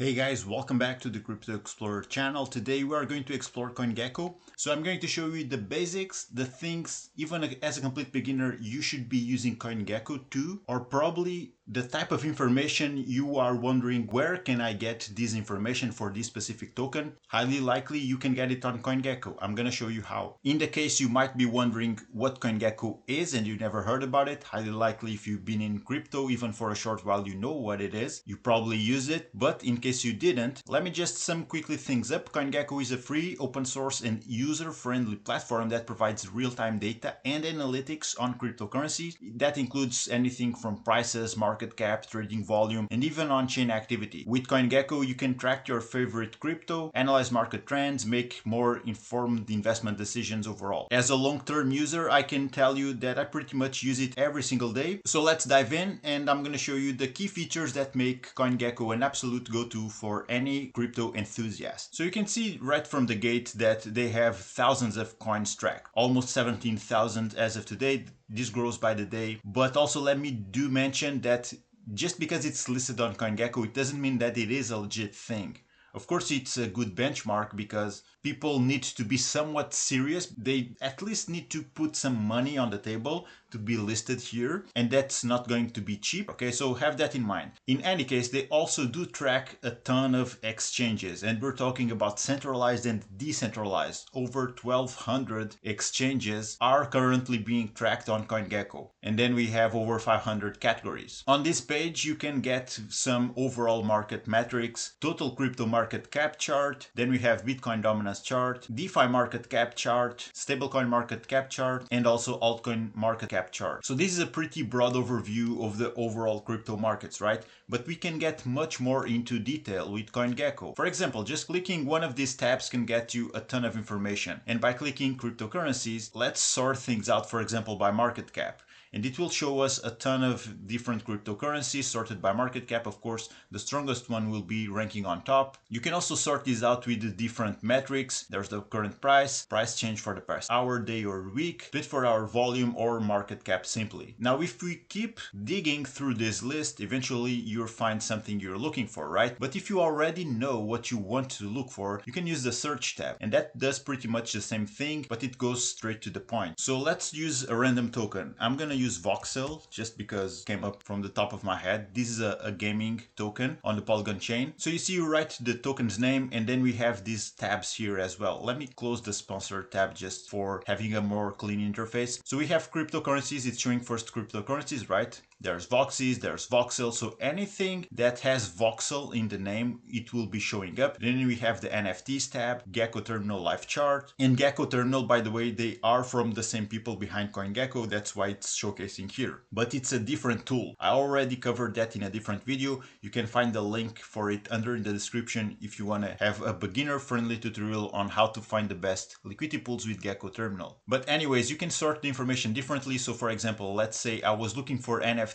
Hey guys, welcome back to the Crypto Explorer channel. Today we are going to explore CoinGecko. So I'm going to show you the basics, the things, even as a complete beginner, you should be using CoinGecko too, or probably the type of information you are wondering, where can I get this information for this specific token? Highly likely you can get it on CoinGecko. I'm going to show you how. In the case you might be wondering what CoinGecko is and you never heard about it, highly likely if you've been in crypto even for a short while, you know what it is. You probably use it, but in case you didn't, let me just sum quickly things up. CoinGecko is a free, open source and user-friendly platform that provides real-time data and analytics on cryptocurrencies. That includes anything from prices, market cap, trading volume, and even on-chain activity. With CoinGecko, you can track your favorite crypto, analyze market trends, make more informed investment decisions overall. As a long-term user, I can tell you that I pretty much use it every single day. So let's dive in, and I'm going to show you the key features that make CoinGecko an absolute go-to for any crypto enthusiast. So you can see right from the gate that they have thousands of coins tracked, almost 17,000 as of today. This grows by the day, but also let me do mention that just because it's listed on CoinGecko, it doesn't mean that it is a legit thing. Of course, it's a good benchmark because people need to be somewhat serious. They at least need to put some money on the table to be listed here, and that's not going to be cheap. Okay, so have that in mind. In any case, they also do track a ton of exchanges, and we're talking about centralized and decentralized. Over 1,200 exchanges are currently being tracked on CoinGecko, and then we have over 500 categories. On this page, you can get some overall market metrics, total crypto market cap chart, then we have Bitcoin dominance chart, DeFi market cap chart, stablecoin market cap chart, and also altcoin market cap chart. So this is a pretty broad overview of the overall crypto markets, right? But we can get much more into detail with CoinGecko. For example, just clicking one of these tabs can get you a ton of information. And by clicking cryptocurrencies, let's sort things out, for example, by market cap. And it will show us a ton of different cryptocurrencies sorted by market cap. Of course, the strongest one will be ranking on top. You can also sort this out with the different metrics. There's the current price, price change for the past hour, day or week, 24-hour volume or market cap simply. Now, if we keep digging through this list, eventually you'll find something you're looking for, right? But if you already know what you want to look for, you can use the search tab. And that does pretty much the same thing, but it goes straight to the point. So let's use a random token. I'm gonna use Voxel just because it came up from the top of my head. This is a gaming token on the Polygon chain. So you see, you write the token's name and then we have these tabs here as well. Let me close the sponsor tab just for having a more clean interface. So we have cryptocurrencies. It's showing first cryptocurrencies, right? There's Voxes, there's Voxel. So anything that has Voxel in the name, it will be showing up. Then we have the NFTs tab, Gecko Terminal Live Chart. And Gecko Terminal, by the way, they are from the same people behind CoinGecko. That's why it's showcasing here. But it's a different tool. I already covered that in a different video. You can find the link for it under in the description if you want to have a beginner-friendly tutorial on how to find the best liquidity pools with Gecko Terminal. But anyways, you can sort the information differently. So for example, let's say I was looking for NFTs.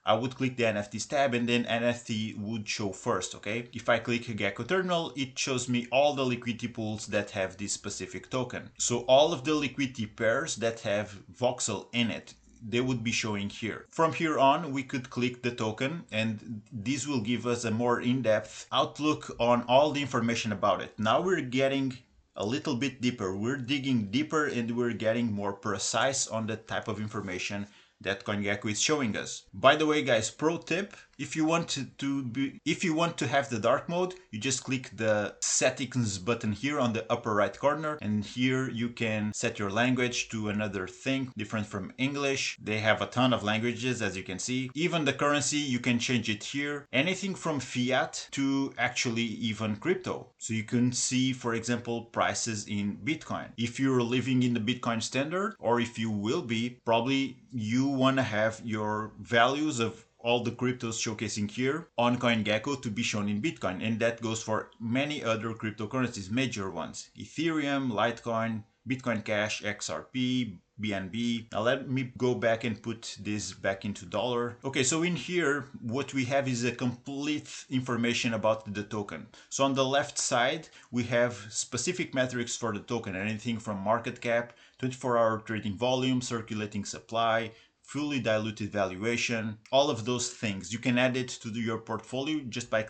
I would click the NFTs tab and then NFT would show first, okay? If I click Gecko Terminal, it shows me all the liquidity pools that have this specific token. So all of the liquidity pairs that have Voxel in it, they would be showing here. From here on, we could click the token and this will give us a more in-depth outlook on all the information about it. Now we're getting a little bit deeper. We're digging deeper and we're getting more precise on the type of information that CoinGecko is showing us. By the way, guys, pro tip, if you want to have the dark mode, you just click the settings button here on the upper right corner, and here you can set your language to another thing different from English. They have a ton of languages, as you can see. Even the currency, you can change it here. Anything from fiat to actually even crypto. So you can see, for example, prices in Bitcoin. If you're living in the Bitcoin standard, or if you will be, probably you want to have your values of all the cryptos showcasing here on CoinGecko to be shown in Bitcoin. And that goes for many other cryptocurrencies, major ones. Ethereum, Litecoin, Bitcoin Cash, XRP, BNB. Now let me go back and put this back into dollar. Okay, so in here, what we have is a complete information about the token. So on the left side, we have specific metrics for the token, anything from market cap, 24-hour trading volume, circulating supply, fully diluted valuation, all of those things. You can add it to your portfolio just by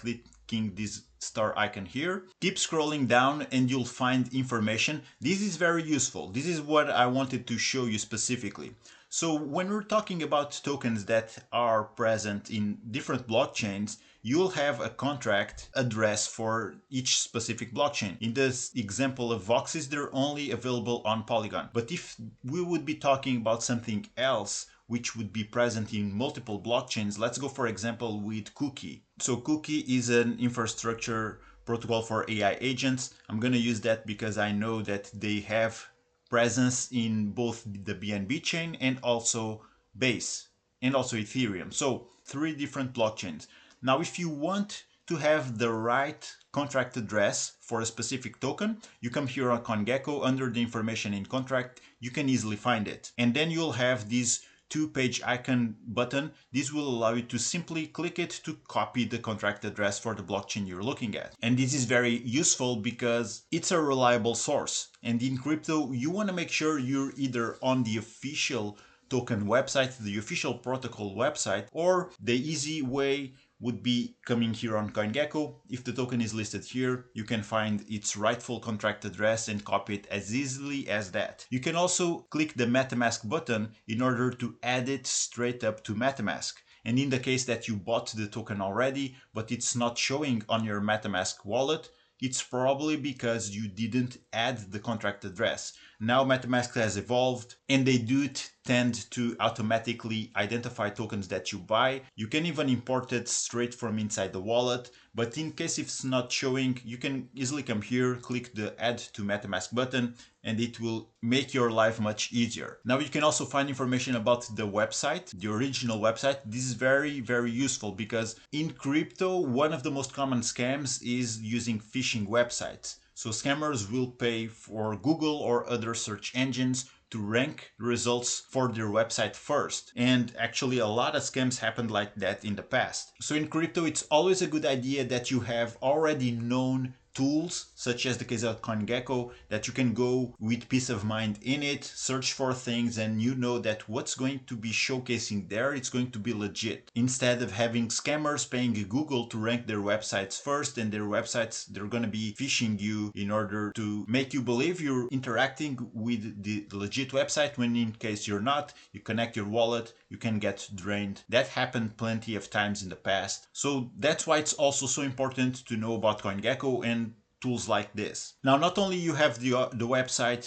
clicking this star icon here. Keep scrolling down and you'll find information. This is very useful. This is what I wanted to show you specifically. So when we're talking about tokens that are present in different blockchains, you'll have a contract address for each specific blockchain. In this example of Voxes, they're only available on Polygon. But if we would be talking about something else, which would be present in multiple blockchains, let's go for example with Cookie. So Cookie is an infrastructure protocol for AI agents. I'm going to use that because I know that they have presence in both the BNB chain and also Base and also Ethereum. So 3 different blockchains. Now, if you want to have the right contract address for a specific token, you come here on CoinGecko under the information in contract, you can easily find it. And then you'll have this 2-page icon button. This will allow you to simply click it to copy the contract address for the blockchain you're looking at. And this is very useful because it's a reliable source. And in crypto, you want to make sure you're either on the official token website, the official protocol website, or the easy way would be coming here on CoinGecko. If the token is listed here, you can find its rightful contract address and copy it as easily as that. You can also click the MetaMask button in order to add it straight up to MetaMask. And in the case that you bought the token already, but it's not showing on your MetaMask wallet, it's probably because you didn't add the contract address. Now MetaMask has evolved and they do tend to automatically identify tokens that you buy. You can even import it straight from inside the wallet, but in case if it's not showing, you can easily come here, click the add to MetaMask button, and it will make your life much easier. Now you can also find information about the website, the original website. This is very, very useful because in crypto, one of the most common scams is using phishing websites. So scammers will pay for Google or other search engines to rank results for their website first. And actually a lot of scams happened like that in the past. So in crypto, it's always a good idea that you have already known tools, such as the case of CoinGecko, that you can go with peace of mind in it, search for things, and you know that what's going to be showcasing there, it's going to be legit. Instead of having scammers paying Google to rank their websites first, and their websites, they're going to be phishing you in order to make you believe you're interacting with the legit website, when in case you're not, you connect your wallet, you can get drained. That happened plenty of times in the past. So that's why it's also so important to know about CoinGecko and tools like this. Now, not only you have the website,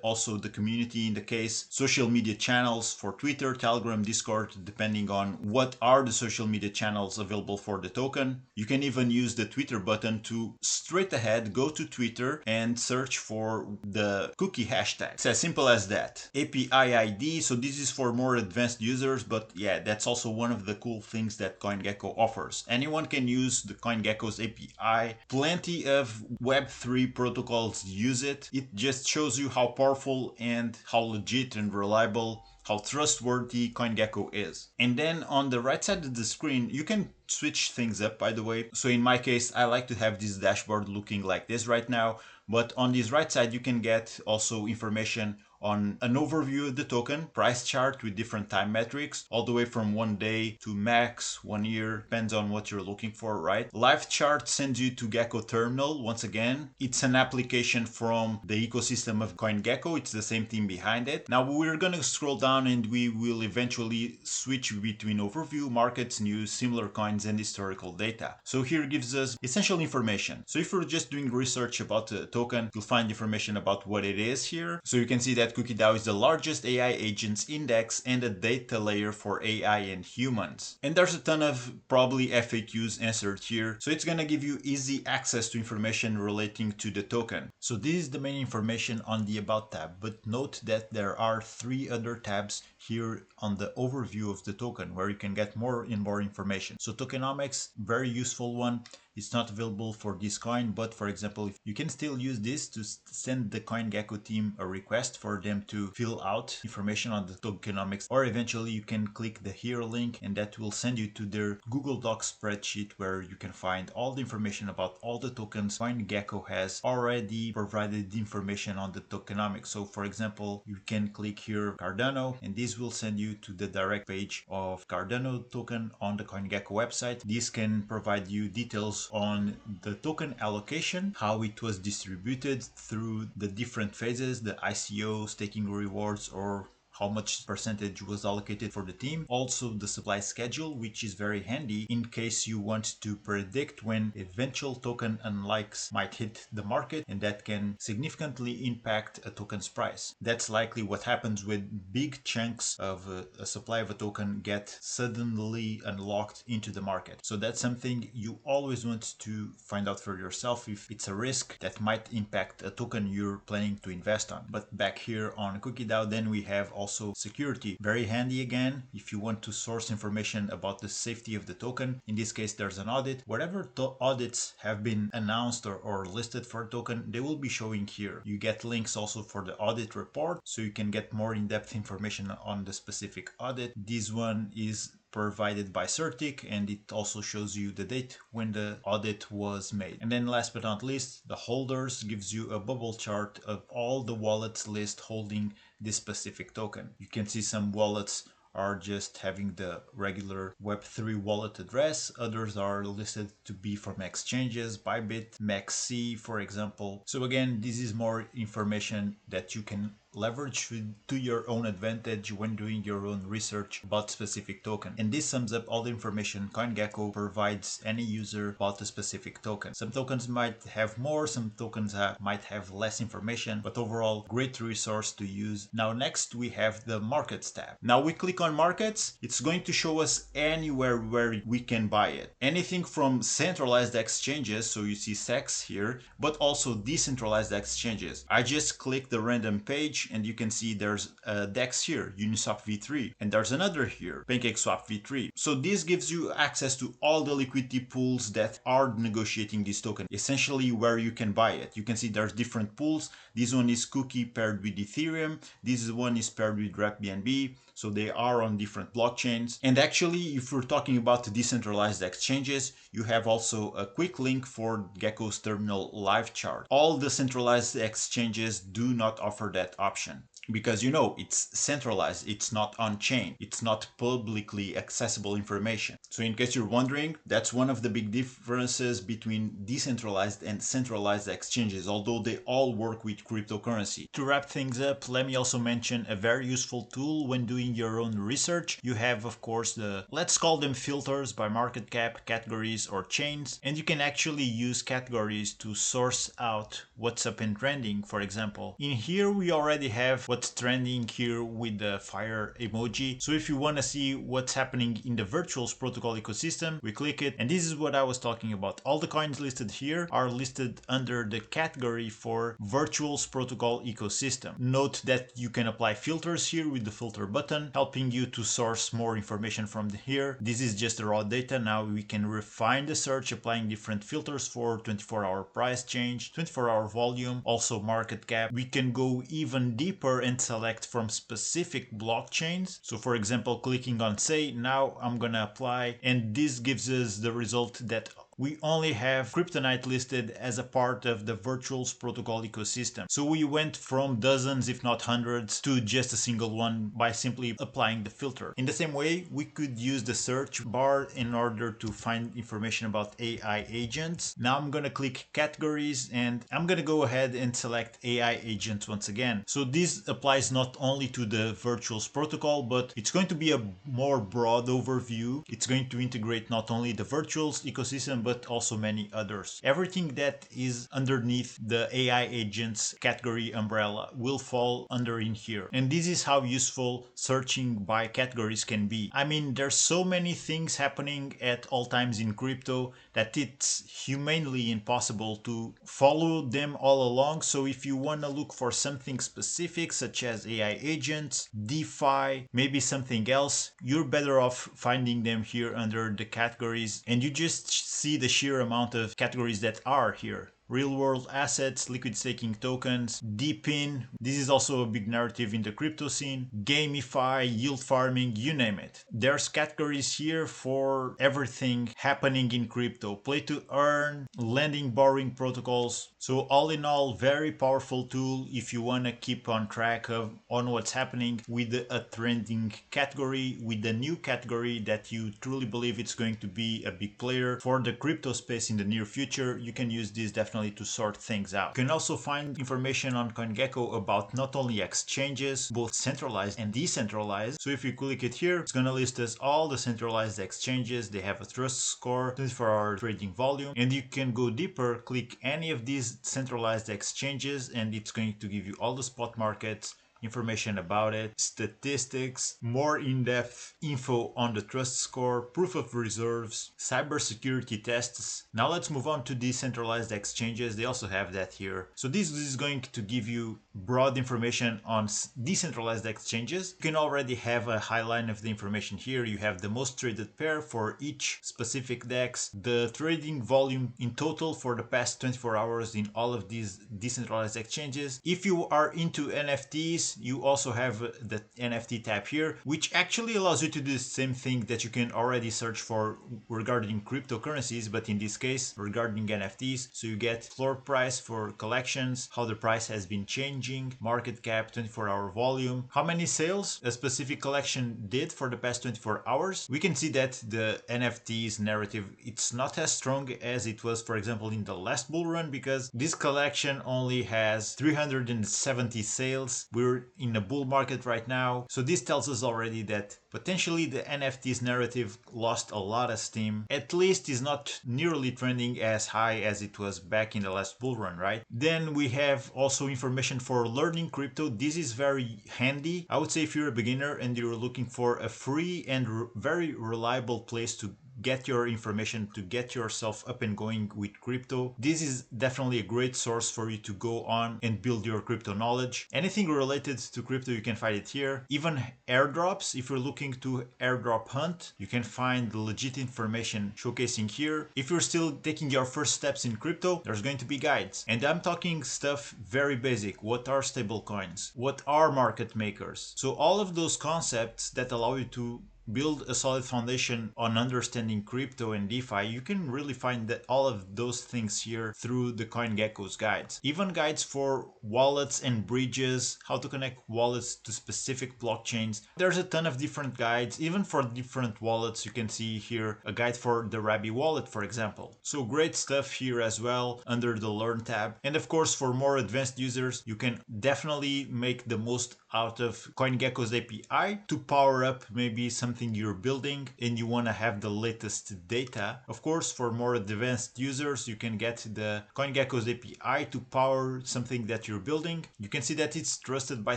also the community, in the case, social media channels for Twitter, Telegram, Discord, depending on what are the social media channels available for the token. You can even use the Twitter button to straight ahead go to Twitter and search for the cookie hashtag. It's as simple as that. API ID, so this is for more advanced users, but yeah, that's also one of the cool things that CoinGecko offers. Anyone can use the CoinGecko's API. Plenty of Web3 protocols use it. It just shows you how powerful and how legit and reliable, how trustworthy CoinGecko is. And then on the right side of the screen, you can switch things up, by the way. So in my case, I like to have this dashboard looking like this right now. But on this right side, you can get also information on an overview of the token, price chart with different time metrics, all the way from 1 day to max 1 year, depends on what you're looking for, right? Live chart sends you to Gecko Terminal. Once again, it's an application from the ecosystem of CoinGecko. It's the same team behind it. Now we're gonna scroll down and we will eventually switch between overview, markets, news, similar coins, and historical data. So here gives us essential information. So if you're just doing research about the token, you'll find information about what it is here. So you can see that CookieDAO is the largest AI agents index and a data layer for AI and humans. And there's a ton of probably FAQs answered here. So it's gonna give you easy access to information relating to the token. So this is the main information on the About tab, but note that there are 3 other tabs here on the overview of the token where you can get more and more information. So tokenomics, very useful one. It's not available for this coin, but for example, you can still use this to send the CoinGecko team a request for them to fill out information on the tokenomics, or eventually you can click the here link and that will send you to their Google Docs spreadsheet where you can find all the information about all the tokens. CoinGecko has already provided information on the tokenomics. So for example, you can click here Cardano and this this will send you to the direct page of Cardano token on the CoinGecko website. This can provide you details on the token allocation, how it was distributed through the different phases, the ICO, staking rewards, or how much percentage was allocated for the team. Also the supply schedule, which is very handy in case you want to predict when eventual token unlikes might hit the market, and that can significantly impact a token's price. That's likely what happens when big chunks of a supply of a token get suddenly unlocked into the market. So that's something you always want to find out for yourself if it's a risk that might impact a token you're planning to invest on. But back here on CookieDAO, then we have also security. Very handy again if you want to source information about the safety of the token. In this case, there's an audit. Whatever audits have been announced or listed for a token, they will be showing here. You get links also for the audit report, so you can get more in-depth information on the specific audit. This one is provided by Certic, and it also shows you the date when the audit was made. And then last but not least, the holders gives you a bubble chart of all the wallets list holding this specific token. You can see some wallets are just having the regular Web3 wallet address. Others are listed to be from exchanges, Bybit, MaxC, for example. So again, this is more information that you can leverage to your own advantage when doing your own research about specific token. And this sums up all the information CoinGecko provides any user about a specific token. Some tokens might have more, some tokens might have less information, but overall great resource to use. Now next we have the markets tab. Now we click on markets, it's going to show us anywhere where we can buy it. Anything from centralized exchanges, so you see SEX here, but also decentralized exchanges. I just click the random page and you can see there's a DEX here, Uniswap v3, and there's another here, PancakeSwap v3. So this gives you access to all the liquidity pools that are negotiating this token, essentially where you can buy it. You can see there's different pools. This one is Cookie paired with Ethereum. This one is paired with BNB. So they are on different blockchains. And actually, if we're talking about decentralized exchanges, you have also a quick link for Gecko's terminal live chart. All the centralized exchanges do not offer that option, because you know it's centralized, it's not on-chain, it's not publicly accessible information. So in case you're wondering, that's one of the big differences between decentralized and centralized exchanges, although they all work with cryptocurrency. To wrap things up, let me also mention a very useful tool when doing your own research. You have, of course, the, let's call them filters by market cap, categories, or chains, and you can actually use categories to source out what's up and trending. For example, in here we already have what's trending here with the fire emoji. So if you want to see what's happening in the Virtuals protocol ecosystem, we click it, and this is what I was talking about. All the coins listed here are listed under the category for Virtuals protocol ecosystem. Note that you can apply filters here with the filter button, helping you to source more information from here. This is just the raw data. Now we can refine the search, applying different filters for 24-hour price change, 24-hour volume, also market cap. We can go even deeper and select from specific blockchains. So for example, clicking on say, now I'm gonna apply, and this gives us the result that we only have Kryptonite listed as a part of the Virtuals protocol ecosystem. So we went from dozens, if not hundreds, to just a single one by simply applying the filter. In the same way, we could use the search bar in order to find information about AI agents. Now I'm gonna click categories, and I'm gonna go ahead and select AI agents once again. So this applies not only to the Virtuals protocol, but it's going to be a more broad overview. It's going to integrate not only the Virtuals ecosystem, but also many others. Everything that is underneath the AI agents category umbrella will fall under in here. And this is how useful searching by categories can be. I mean, there's so many things happening at all times in crypto that it's humanly impossible to follow them all along. So if you want to look for something specific, such as AI agents, DeFi, maybe something else, you're better off finding them here under the categories, and you just see the sheer amount of categories that are here. real world assets, liquid staking tokens, deep in. This is also a big narrative in the crypto scene. Gamify, yield farming, you name it. There's categories here for everything happening in crypto. Play to earn, lending, borrowing protocols. So all in all, very powerful tool if you want to keep on track of on what's happening with a trending category, with the new category that you truly believe it's going to be a big player for the crypto space in the near future. You can use this definitely to sort things out. You can also find information on CoinGecko about not only exchanges, both centralized and decentralized. So if you click it here, it's going to list us all the centralized exchanges. They have a trust score, 24-hour trading volume, and you can go deeper, click any of these centralized exchanges, and it's going to give you all the spot markets, information about it, statistics, more in-depth info on the trust score, proof of reserves, cybersecurity tests. Now let's move on to decentralized exchanges. They also have that here. So this is going to give you broad information on decentralized exchanges. You can already have a high line of the information here. You have the most traded pair for each specific DEX, the trading volume in total for the past 24 hours in all of these decentralized exchanges. If you are into NFTs, you also have the NFT tab here, which actually allows you to do the same thing that you can already search for regarding cryptocurrencies, but in this case regarding NFTs. So you get floor price for collections, how the price has been changing, market cap, 24-hour volume, how many sales a specific collection did for the past 24 hours. We can see that the NFTs narrative, it's not as strong as it was, for example, in the last bull run, because this collection only has 370 sales. We're in a bull market right now. So this tells us already that potentially the NFTs narrative lost a lot of steam. At least is not nearly trending as high as it was back in the last bull run, right? Then we have also information for learning crypto. This is very handy. I would say if you're a beginner and you're looking for a free and very reliable place to get your information, to get yourself up and going with crypto, this is definitely a great source for you to go on and build your crypto knowledge. Anything related to crypto, you can find it here. Even airdrops, if you're looking to airdrop hunt, you can find the legit information showcasing here. If you're still taking your first steps in crypto, there's going to be guides. And I'm talking stuff very basic. What are stable coins? What are market makers? So all of those concepts that allow you to build a solid foundation on understanding crypto and DeFi, you can really find that all of those things here through the CoinGecko's guides. Even guides for wallets and bridges, how to connect wallets to specific blockchains. There's a ton of different guides, even for different wallets. You can see here a guide for the Rabi wallet, for example. So great stuff here as well under the Learn tab. And of course, for more advanced users, you can definitely make the most out of CoinGecko's API to power up maybe something you're building and you want to have the latest data. Of course, for more advanced users, you can get the CoinGecko's API to power something that you're building. You can see that it's trusted by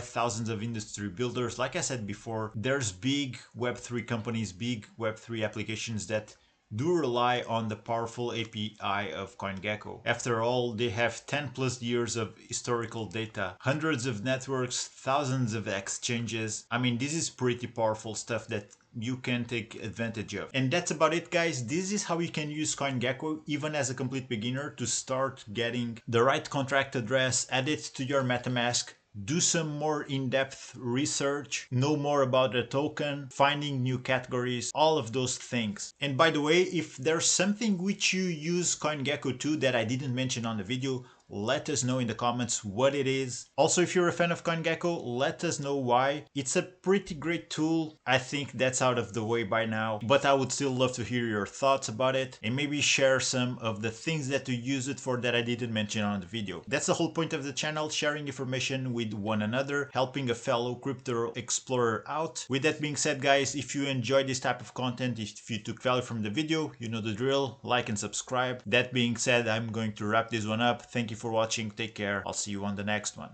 thousands of industry builders. Like I said before, there's big Web3 companies, big Web3 applications that do rely on the powerful API of CoinGecko. After all, they have 10 plus years of historical data, hundreds of networks, thousands of exchanges. I mean, this is pretty powerful stuff that you can take advantage of. And that's about it, guys. This is how you can use CoinGecko even as a complete beginner to start getting the right contract address, add it to your MetaMask, do some more in-depth research, know more about the token, finding new categories, all of those things. And by the way, if there's something which you use CoinGecko to that I didn't mention on the video, let us know in the comments what it is. Also, if you're a fan of CoinGecko, let us know why. It's a pretty great tool. I think that's out of the way by now, but I would still love to hear your thoughts about it and maybe share some of the things that you use it for that I didn't mention on the video. That's the whole point of the channel, sharing information with one another, helping a fellow crypto explorer out. With that being said, guys, if you enjoyed this type of content, if you took value from the video, you know the drill, like and subscribe. That being said, I'm going to wrap this one up. Thank you for watching. Take care. I'll see you on the next one.